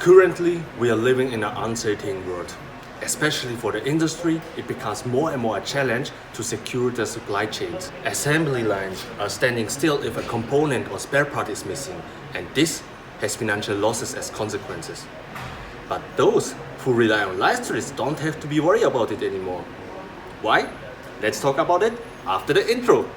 Currently, we are living in an uncertain world. Especially for the industry, it becomes more and more a challenge to secure the supply chains. Assembly lines are standing still if a component or spare part is missing, and this has financial losses as consequences. But those who rely on Leistritz don't have to be worried about it anymore. Why? Let's talk about it after the intro.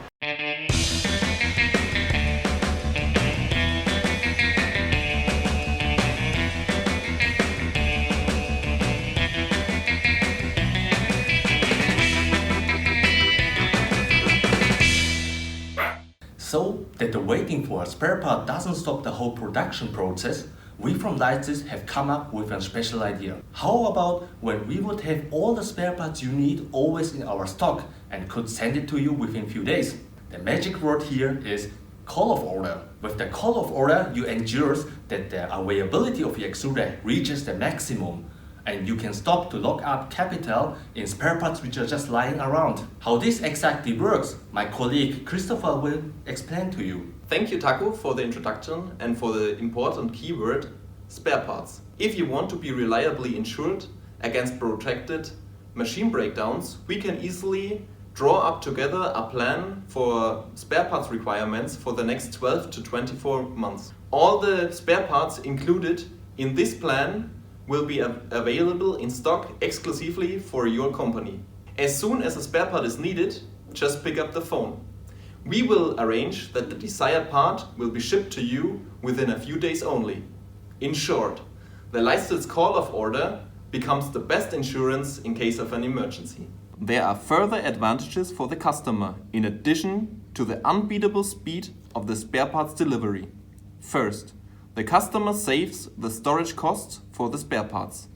So that the waiting for a spare part doesn't stop the whole production process, we from Leistritz have come up with a special idea. How about when we would have all the spare parts you need always in our stock and could send it to you within few days? The magic word here is call of order. With the call of order, you ensure that the availability of your extruder reaches the maximum, and you can stop to lock up capital in spare parts which are just lying around. How this exactly works, my colleague Christopher will explain to you. Thank you, Taco, for the introduction and for the important keyword, spare parts. If you want to be reliably insured against protracted machine breakdowns, we can easily draw up together a plan for spare parts requirements for the next 12 to 24 months. All the spare parts included in this plan will be available in stock exclusively for your company. As soon as a spare part is needed, just pick up the phone. We will arrange that the desired part will be shipped to you within a few days only. In short, the Leistritz call of order becomes the best insurance in case of an emergency. There are further advantages for the customer in addition to the unbeatable speed of the spare parts delivery. First, the customer saves the storage costs for the spare parts.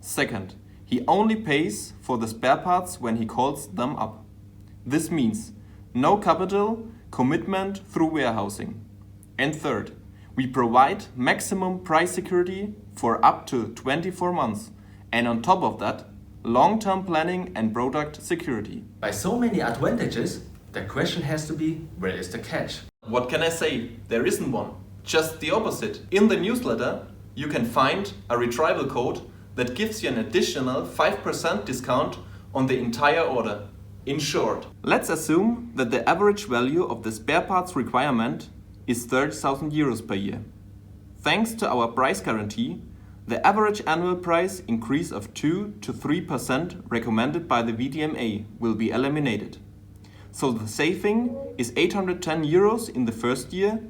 Second, he only pays for the spare parts when he calls them up. This means no capital commitment through warehousing. And third, we provide maximum price security for up to 24 months, and on top of that, long-term planning and product security. By so many advantages, the question has to be, where is the catch? What can I say? There isn't one. Just the opposite. In the newsletter, you can find a retrieval code that gives you an additional 5% discount on the entire order. In short, let's assume that the average value of the spare parts requirement is 30,000 euros per year. Thanks to our price guarantee, the average annual price increase of 2 to 3% recommended by the VDMA will be eliminated. So the saving is 810 euros in the first year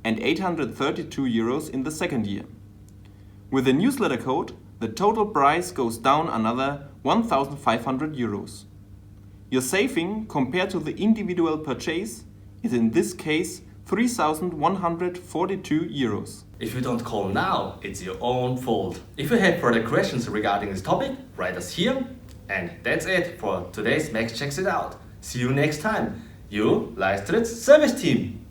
and 832 euros in the second year. With the newsletter code, the total price goes down another 1,500 euros. Your saving compared to the individual purchase is in this case 3,142 euros. If you don't call now, it's your own fault. If you have further questions regarding this topic, write us here. And that's it for today's Maxx Chexx It Out. See you next time. Your Leistritz service team.